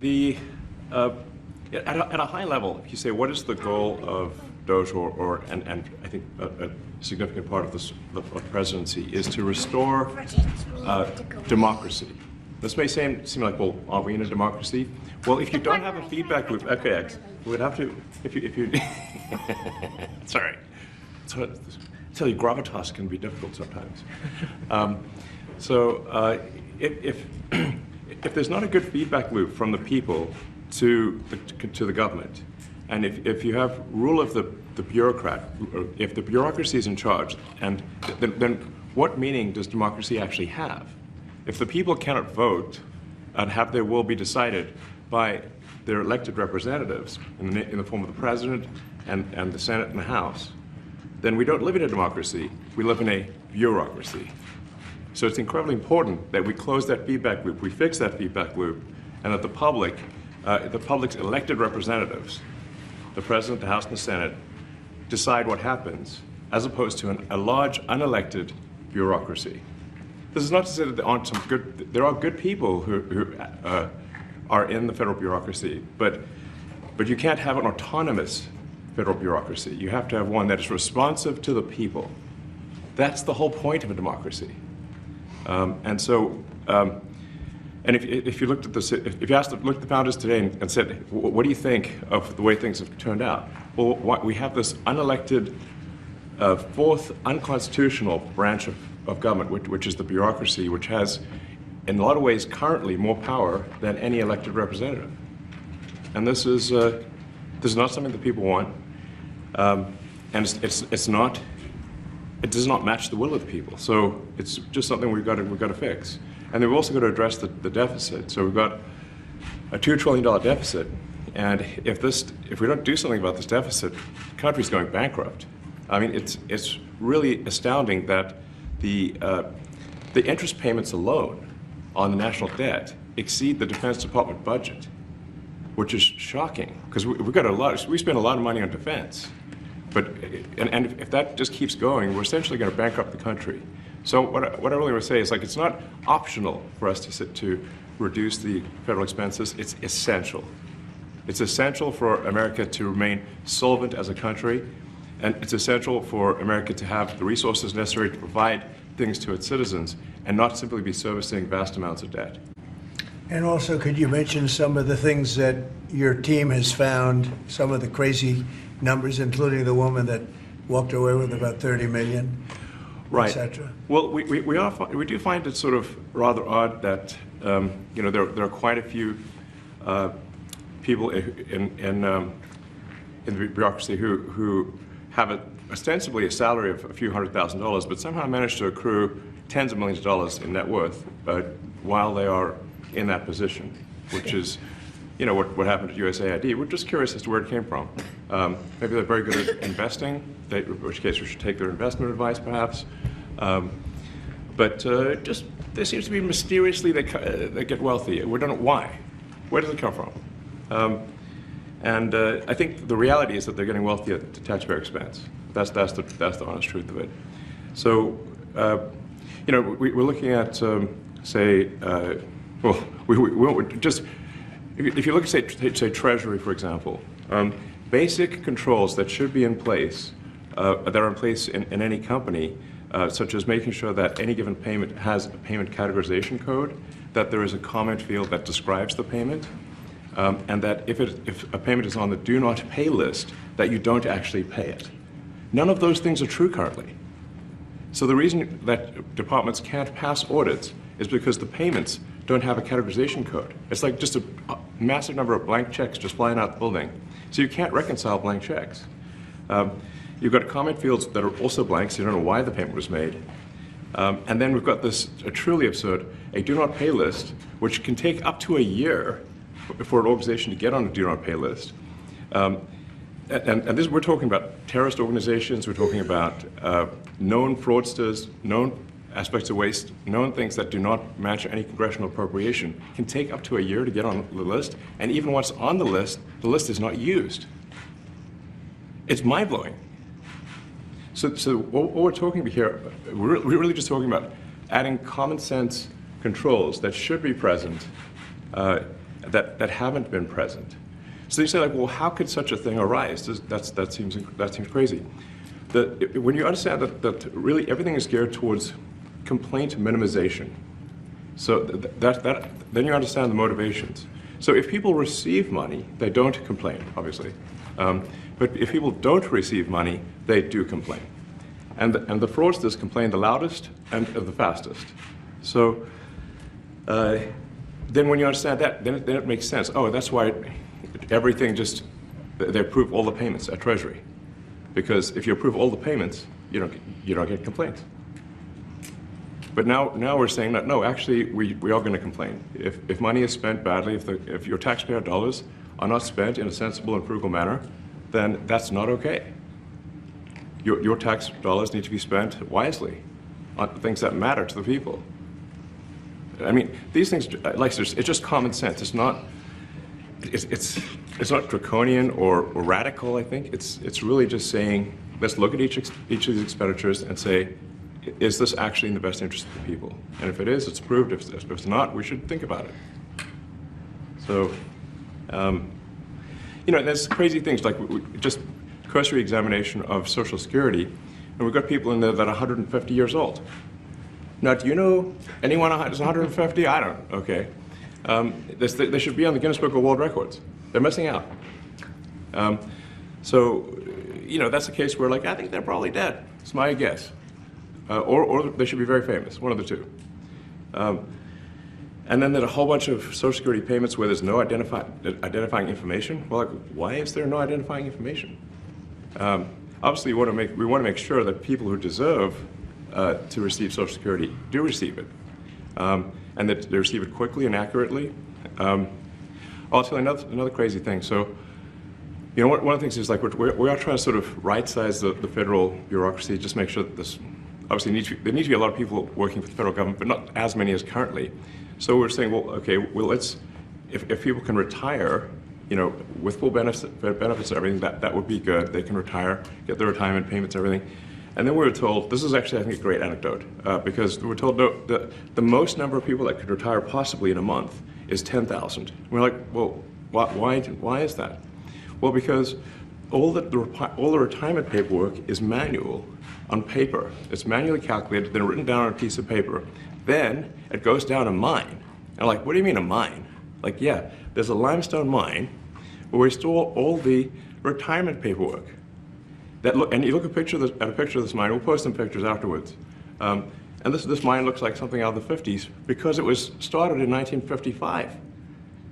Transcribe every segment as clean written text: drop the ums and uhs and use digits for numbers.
The, at a high level, if you say, what is the goal of DOGE and I think a significant part of the presidency is to restore democracy. This may seem like, well, are we in a democracy? Well, if you don't have a feedback loop, okay, X, we would have to, if you sorry. So, I tell you, gravitas can be difficult sometimes. If there's not a good feedback loop from the people to the government, and if you have rule of the bureaucrat, if the bureaucracy is in charge, and then what meaning does democracy actually have? If the people cannot vote and have their will be decided by their elected representatives in the form of the president and the Senate and the House, then we don't live in a democracy, we live in a bureaucracy. So it's incredibly important that we close that feedback loop, we fix that feedback loop, and that the public's elected representatives, the President, the House, and the Senate, decide what happens, as opposed to a large, unelected bureaucracy. This is not to say that there are good people who are in the federal bureaucracy, but you can't have an autonomous federal bureaucracy. You have to have one that is responsive to the people. That's the whole point of a democracy. And if you looked at this, if you looked at the founders today and said, what do you think of the way things have turned out? Well, we have this unelected, fourth unconstitutional branch of government, which is the bureaucracy, which has, in a lot of ways, currently more power than any elected representative. And this is not something that people want, and it does not match the will of the people. So it's just something we've got to fix. And then we've also got to address the deficit. So we've got a $2 trillion deficit, and if we don't do something about this deficit, the country's going bankrupt. I mean, it's really astounding that the interest payments alone on the national debt exceed the Defense Department budget, which is shocking because we spend a lot of money on defense. And if that just keeps going, we're essentially going to bankrupt the country. So what I really want to say is, like, it's not optional for us to reduce the federal expenses. It's essential. It's essential for America to remain solvent as a country, and it's essential for America to have the resources necessary to provide things to its citizens and not simply be servicing vast amounts of debt. And also, could you mention some of the things that your team has found, some of the crazy numbers, including the woman that walked away with about $30 million, right, etc.? Well, we do find it sort of rather odd that there are quite a few people in the bureaucracy who have ostensibly a salary of a few $100,000, but somehow manage to accrue tens of millions of dollars in net worth while they are in that position, which is, what happened at USAID. We're just curious as to where it came from. Maybe they're very good at investing, in which case we should take their investment advice, perhaps. But there seems to be mysteriously they get wealthy. We don't know why. Where does it come from? And I think the reality is that they're getting wealthy at the taxpayer expense. That's the honest truth of it. So, we're looking at, say, if you look at, say, Treasury, for example, basic controls that should be in place, that are in place in any company, such as making sure that any given payment has a payment categorization code, that there is a comment field that describes the payment, and that if a payment is on the do not pay list, that you don't actually pay it. None of those things are true currently. So the reason that departments can't pass audits is because the payments don't have a categorization code. It's like just a massive number of blank checks just flying out the building. So you can't reconcile blank checks. You've got comment fields that are also blank, so you don't know why the payment was made. And then we've got this truly absurd, a do not pay list, which can take up to a year for an organization to get on a do not pay list. And this, we're talking about terrorist organizations, we're talking about known fraudsters, known aspects of waste, known things that do not match any congressional appropriation, can take up to a year to get on the list, and even once on the list is not used. It's mind-blowing. So what we're talking about here, we're really just talking about adding common sense controls that should be present that haven't been present. So you say, like, well, how could such a thing arise? That seems crazy. When you understand that really everything is geared towards complaint minimization, so then you understand the motivations. So if people receive money, they don't complain, obviously. But if people don't receive money, they do complain. And the fraudsters complain the loudest and the fastest. So then when you understand that, then it makes sense. Oh, that's why everything they approve all the payments at Treasury. Because if you approve all the payments, you don't get complaints. But now we're saying that, no, actually, we are going to complain. If money is spent badly, if your taxpayer dollars are not spent in a sensible and frugal manner, then that's not okay. Your tax dollars need to be spent wisely on things that matter to the people. I mean, these things, like, it's just common sense. It's not draconian or radical, I think. It's really just saying, let's look at each of these expenditures and say, is this actually in the best interest of the people? And if it is, it's approved. If it's not, we should think about it. So, there's crazy things like just cursory examination of Social Security, and we've got people in there that are 150 years old. Now, do you know anyone who's 150? I don't. Okay. They should be on the Guinness Book of World Records. They're missing out. So, that's a case where, like, I think they're probably dead. It's my guess. Or they should be very famous, one of the two. And then there's a whole bunch of Social Security payments where there's no identifying information. Well, like, why is there no identifying information? Obviously, we want to make sure that people who deserve to receive Social Security do receive it, and that they receive it quickly and accurately. I'll tell you another crazy thing. So, one of the things is, like, we are trying to sort of right-size the federal bureaucracy, just make sure that this. Obviously, there need to be a lot of people working for the federal government, but not as many as currently. So we're saying, well, okay, let's, if people can retire, with full benefits and everything, that would be good. They can retire, get their retirement payments, everything. And then we were told, this is actually, I think, a great anecdote, because we were told the most number of people that could retire possibly in a month is 10,000. We're like, well, why is that? Well, because all the retirement paperwork is manual on paper. It's manually calculated, then written down on a piece of paper. Then it goes down a mine. And I'm like, what do you mean a mine? Like, yeah, there's a limestone mine where we store all the retirement paperwork. And you look at a picture of this mine. We'll post some pictures afterwards. And this mine looks like something out of the 50s because it was started in 1955.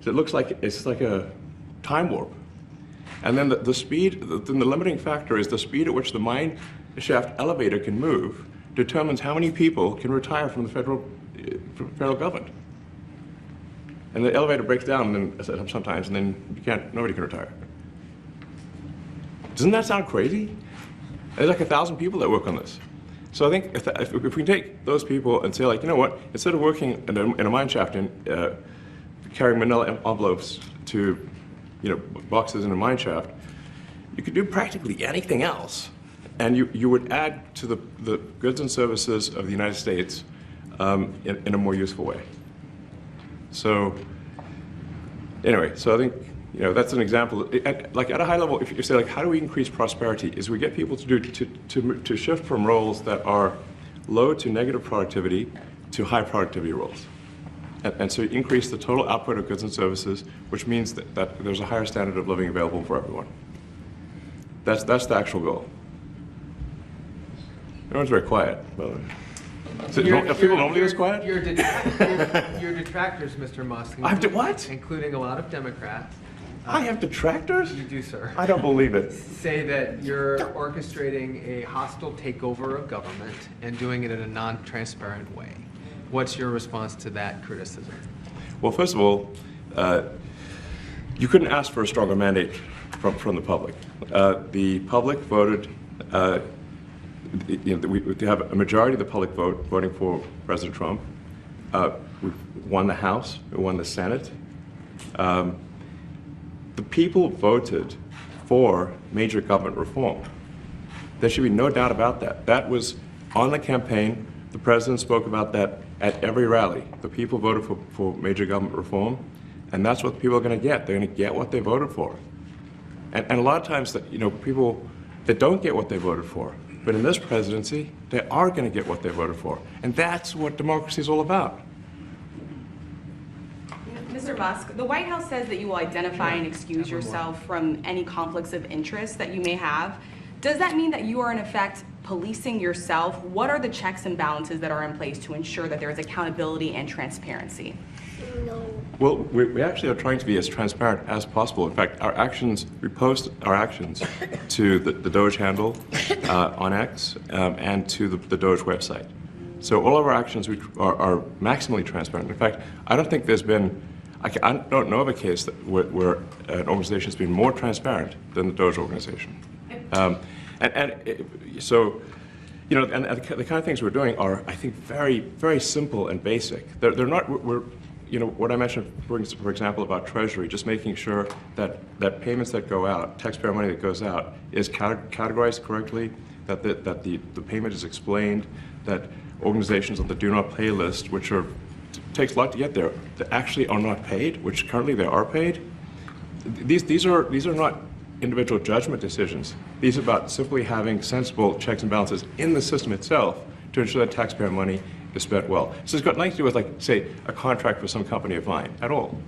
So it looks like it's like a time warp. And then the speed, the limiting factor is the speed at which the mine shaft elevator can move determines how many people can retire from the federal government. And the elevator breaks down sometimes, and then nobody can retire. Doesn't that sound crazy? There's like 1,000 people that work on this. So I think if we can take those people and say, like, you know what, instead of working in a mine shaft and carrying manila envelopes to boxes in a mine shaft, you could do practically anything else. And you would add to the goods and services of the United States in a more useful way. So anyway, so I think that's an example. Like at a high level, if you say, like, how do we increase prosperity? Is we get people to shift from roles that are low to negative productivity to high productivity roles, and so increase the total output of goods and services, which means that there's a higher standard of living available for everyone. That's the actual goal. Everyone's very quiet, by the way. Are people normally this quiet? Your detractors, Mr. Musk. I have to what? Including a lot of Democrats. I have detractors? You do, sir. I don't believe it. Say that you're orchestrating a hostile takeover of government and doing it in a non-transparent way. What's your response to that criticism? Well, first of all, you couldn't ask for a stronger mandate from the public. The public voted. We have a majority of the public voting for President Trump. We won the House. We won the Senate. The people voted for major government reform. There should be no doubt about that. That was on the campaign. The president spoke about that at every rally. The people voted for major government reform, and that's what people are going to get. They're going to get what they voted for. And a lot of times, that people that don't get what they voted for, but in this presidency, they are going to get what they voted for, and that's what democracy is all about. Mr. Musk, the White House says that you will identify and excuse yourself from any conflicts of interest that you may have. Does that mean that you are in effect policing yourself? What are the checks and balances that are in place to ensure that there is accountability and transparency? Well, we actually are trying to be as transparent as possible. In fact, we post our actions to the Doge handle on X and to the Doge website. So all of our actions are maximally transparent. In fact, I don't think there's been, I don't know of a case where an organization has been more transparent than the Doge organization. So, and the kind of things we're doing are, I think, very, very simple and basic. They're not, what I mentioned, for example, about Treasury, just making sure that payments that go out, taxpayer money that goes out, is categorized correctly, that the payment is explained, that organizations on the do not pay list, which takes a lot to get there, that actually are not paid, which currently they are paid. These are not individual judgment decisions. These are about simply having sensible checks and balances in the system itself to ensure that taxpayer money is spent well. So it's got nothing to do with, like, say, a contract with some company of mine at all.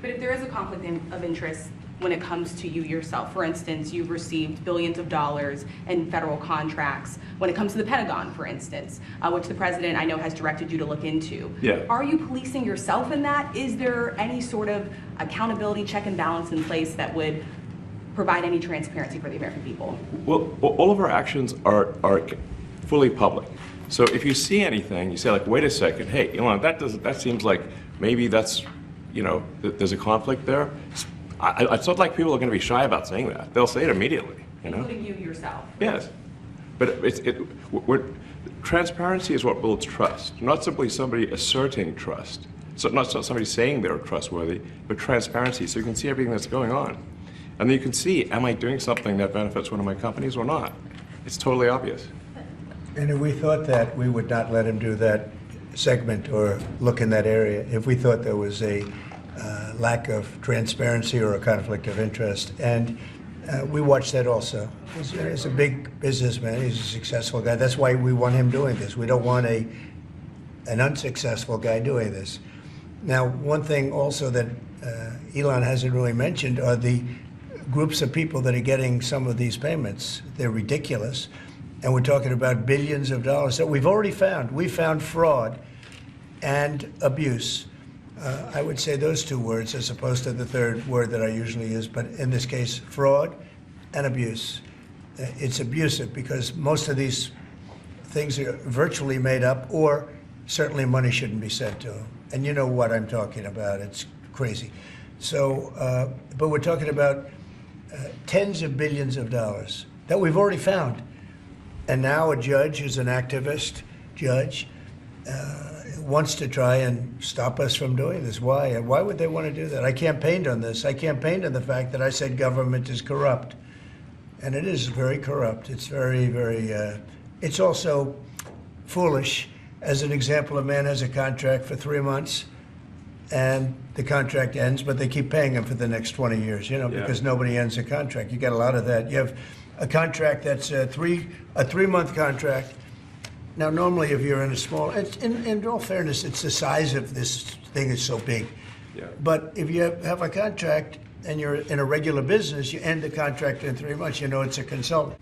But if there is a conflict of interest when it comes to you yourself, for instance, you've received billions of dollars in federal contracts when it comes to the Pentagon, for instance, which the president, I know, has directed you to look into. Yeah. Are you policing yourself in that? Is there any sort of accountability check and balance in place that would provide any transparency for the American people? Well, all of our actions are fully public. So if you see anything, you say, like, wait a second, hey, Elon, that seems like maybe that's, there's a conflict there. It's not like people are going to be shy about saying that. They'll say it immediately, Including you yourself. Yes. But transparency is what builds trust, not simply somebody asserting trust. So not somebody saying they're trustworthy, but transparency, so you can see everything that's going on. And then you can see, am I doing something that benefits one of my companies or not? It's totally obvious. And if we thought that, we would not let him do that segment or look in that area if we thought there was a lack of transparency or a conflict of interest. And we watch that also. He's a big businessman. He's a successful guy. That's why we want him doing this. We don't want an unsuccessful guy doing this. Now, one thing also that Elon hasn't really mentioned are the groups of people that are getting some of these payments. They're ridiculous. And we're talking about billions of dollars that we've already found. We found fraud and abuse. I would say those two words as opposed to the third word that I usually use, but in this case, fraud and abuse. It's abusive because most of these things are virtually made up, or certainly money shouldn't be sent to them. And you know what I'm talking about. It's crazy. So, but we're talking about tens of billions of dollars that we've already found. And now a judge who's an activist judge wants to try and stop us from doing this. Why? And why would they want to do that? I campaigned on this. I campaigned on the fact that I said government is corrupt. And it is very corrupt. It's very, very, it's also foolish. As an example, a man has a contract for 3 months and the contract ends, but they keep paying him for the next 20 years, because nobody ends a contract. You get a lot of that. You have a contract that's a 3-month contract. Now, normally, if you're in a small, in all fairness, it's the size of this thing is so big. Yeah. But if you have a contract and you're in a regular business, you end the contract in 3 months. It's a consultant.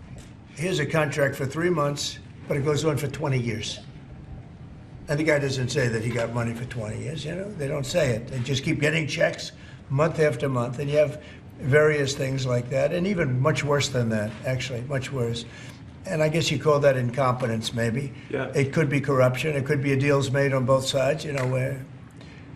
Here's a contract for 3 months, but it goes on for 20 years. And the guy doesn't say that he got money for 20 years. They don't say it. They just keep getting checks month after month, and you have various things like that, and even much worse than that, actually, much worse. And I guess you call that incompetence, maybe. Yeah. It could be corruption. It could be deals made on both sides, where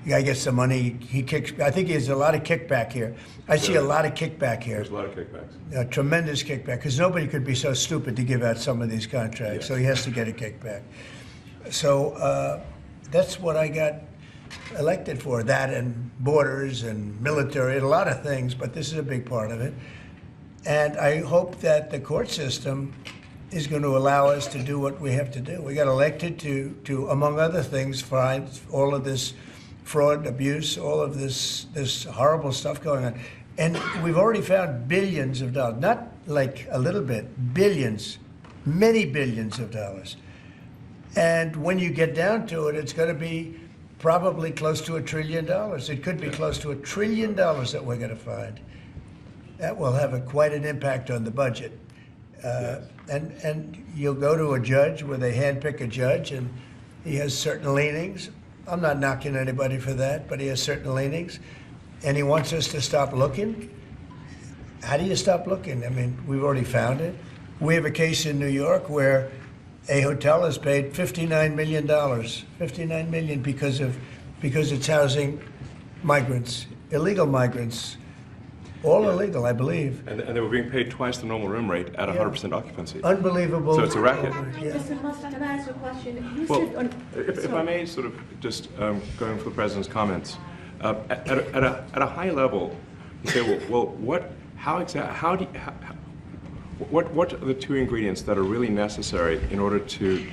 the guy gets the money, he kicks. I think there's a lot of kickback here. I see a lot of kickback here. There's a lot of kickbacks. A tremendous kickback, because nobody could be so stupid to give out some of these contracts, so he has to get a kickback. So that's what I got elected for, that and borders and military and a lot of things, but this is a big part of it. And I hope that the court system is going to allow us to do what we have to do. We got elected to among other things, find all of this fraud, abuse, all of this horrible stuff going on. And we've already found billions of dollars, not like a little bit, billions, many billions of dollars. And when you get down to it, it's going to be probably close to $1 trillion. It could be close to $1 trillion that we're going to find. That will have quite an impact on the budget. And you'll go to a judge where they handpick a judge, and he has certain leanings. I'm not knocking anybody for that, but he has certain leanings. And he wants us to stop looking. How do you stop looking? I mean, we've already found it. We have a case in New York where a hotel has paid $59 million, $59 million because it's housing migrants, illegal migrants, all illegal, I believe. And they were being paid twice the normal room rate at 100% occupancy. Unbelievable. So it's a racket. Yeah. Mr. Musk, can I ask you a question? You Well, said if I may sort of just going for the President's comments, at a high level, you say, well, what are the two ingredients that are really necessary in order to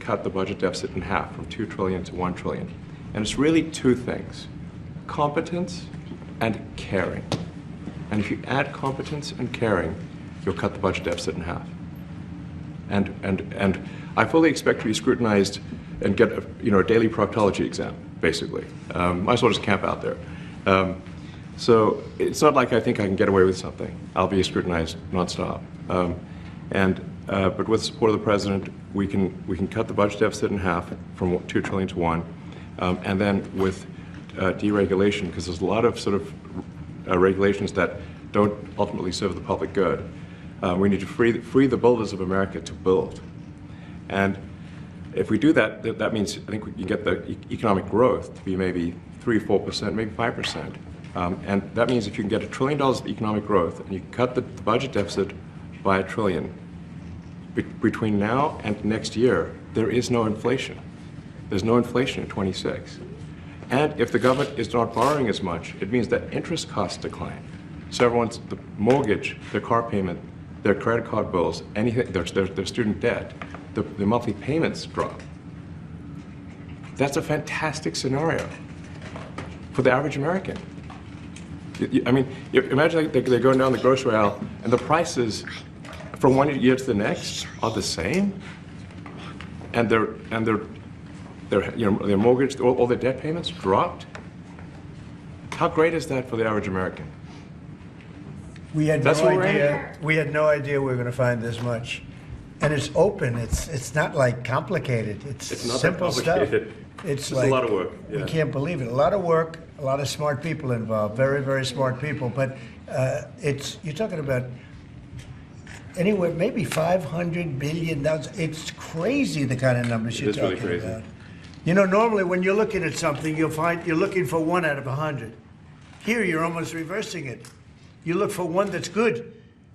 cut the budget deficit in half from $2 trillion to $1 trillion? And it's really two things: competence and caring. And if you add competence and caring, you'll cut the budget deficit in half. And I fully expect to be scrutinized and get a daily proctology exam, basically. Might as well just camp out there. So it's not like I think I can get away with something. I'll be scrutinized nonstop. But with the support of the President, we can cut the budget deficit in half from $2 trillion to $1, and then with deregulation, because there's a lot of sort of regulations that don't ultimately serve the public good. We need to free the builders of America to build. And if we do that, that means I think we can get the economic growth to be maybe 3 or 4%, maybe 5%. And that means if you can get $1 trillion of economic growth and you can cut the budget deficit by $1 trillion, between now and next year, there is no inflation. There's no inflation in 26. And if the government is not borrowing as much, it means that interest costs decline. So everyone's, the mortgage, their car payment, their credit card bills, anything, their student debt, the monthly payments drop. That's a fantastic scenario for the average American. I mean, imagine they're going down the grocery aisle and the prices from one year to the next are the same, and their mortgage, all their debt payments dropped. How great is that for the average American? We had That's no what we're idea. We had no idea we were going to find this much, and it's open. It's not like complicated. It's It's not that simple stuff. complicated. It's It's like a lot of work. We Yeah. can't believe it. A lot of work. A lot of smart people involved. Very, very smart people. But you're talking about anywhere maybe $500 billion. It's crazy the kind of numbers you're is really talking crazy. about. You know, normally when you're looking at something, you'll find you're looking for 1 out of 100. Here, you're almost reversing it. You look for one that's good.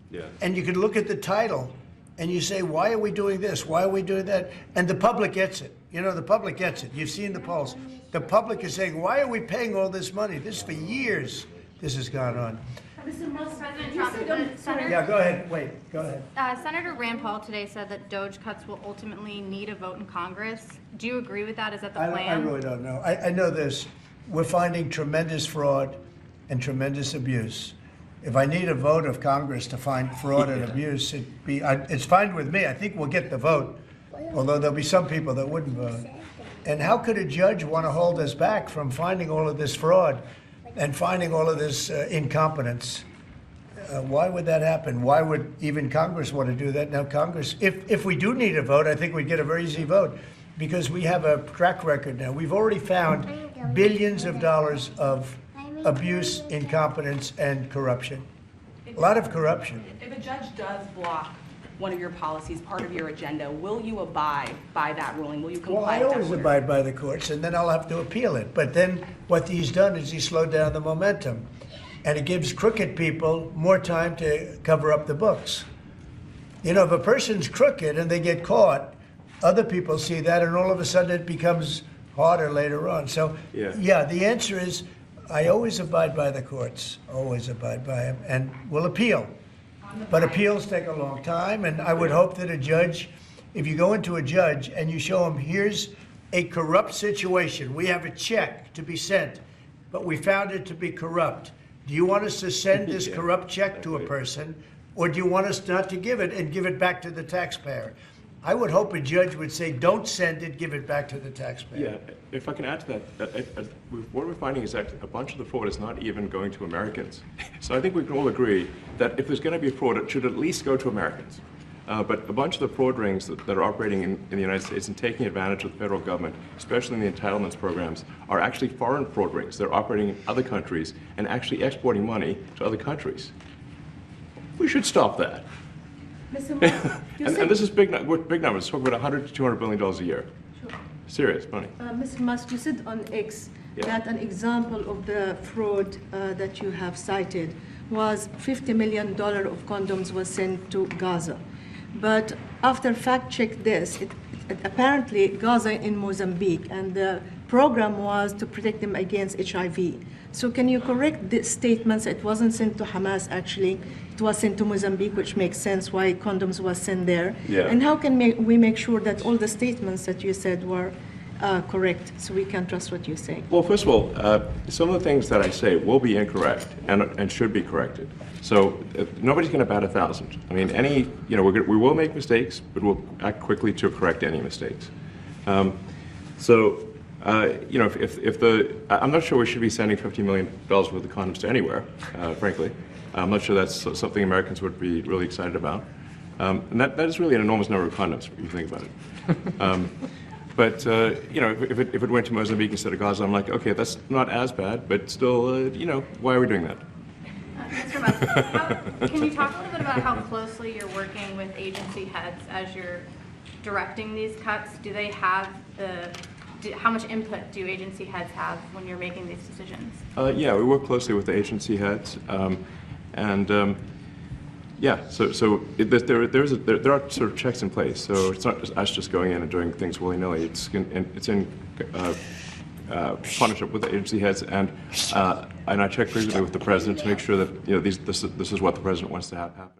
Yeah. And you can look at the title and you say, why are we doing this? Why are we doing that? And the public gets it. You know, the public gets it. You've seen the polls. The public is saying, why are we paying all this money? This for years, this has gone on. Mr. Musk, President you Trump, said Senator, Yeah, go ahead. Wait, go ahead. Senator Rand Paul today said that DOGE cuts will ultimately need a vote in Congress. Do you agree with that? Is that the I plan? really don't know. I know this. We're finding tremendous fraud and tremendous abuse. If I need a vote of Congress to find fraud and abuse, it's fine with me. I think we'll get the vote, although there'll be some people that wouldn't vote. And how could a judge want to hold us back from finding all of this fraud and finding all of this incompetence? Why would that happen? Why would even Congress want to do that? Now, Congress, if we do need a vote, I think we'd get a very easy vote because we have a track record now. We've already found billions of dollars of abuse, incompetence, and corruption. A lot of corruption. If a judge does block one of your policies, part of your agenda, will you abide by that ruling? Will you Well, comply I with that always order? abide by the courts, and then I'll have to appeal it. But then what he's done is he's slowed down the momentum. And it gives crooked people more time to cover up the books. You know, if a person's crooked and they get caught, other people see that, and all of a sudden it becomes harder later on. So, yeah, the answer is I always abide by the courts, always abide by them, and will appeal. But appeals take a long time, and I would hope that a judge, if you go into a judge and you show him, here's a corrupt situation, we have a check to be sent, but we found it to be corrupt, do you want us to send this corrupt check to a person, or do you want us not to give it and give it back to the taxpayer? I would hope a judge would say, don't send it, give it back to the taxpayer. Yeah, if I can add to that, what we're finding is that a bunch of the fraud is not even going to Americans. So I think we can all agree that if there's going to be fraud, it should at least go to Americans. But a bunch of the fraud rings that are operating in the United States and taking advantage of the federal government, especially in the entitlements programs, are actually foreign fraud rings. They're operating in other countries and actually exporting money to other countries. We should stop that. Mr. Musk, And this is big numbers. Talk about $100 to $200 billion a year. Sure. Serious money. Mr. Musk, you said on X Yeah. that an example of the fraud that you have cited was $50 million of condoms was sent to Gaza. But after fact-check this, it apparently Gaza in Mozambique, and the program was to protect them against HIV. So can you correct the statements? It wasn't sent to Hamas, actually. It was sent to Mozambique, which makes sense why condoms was sent there. Yeah. And how can we make sure that all the statements that you said were correct, so we can trust what you say? Well, first of all, some of the things that I say will be incorrect and should be corrected. So nobody's going to bat 1,000. I mean, we will make mistakes, but we'll act quickly to correct any mistakes. I'm not sure we should be sending $50 million worth of condoms to anywhere, frankly. I'm not sure that's something Americans would be really excited about. And that is really an enormous number of condoms, if you think about it. If it went to Mozambique instead of Gaza, I'm like, okay, that's not as bad, but still, why are we doing that? Mr. Musk, can you talk a little bit about how closely you're working with agency heads as you're directing these cuts? Do they have how much input do agency heads have when you're making these decisions? Yeah, we work closely with the agency heads, there are sort of checks in place. So it's not just us just going in and doing things willy-nilly. It's in partnership with the agency heads, and I check frequently with the president to make sure that this is what the president wants to have happen.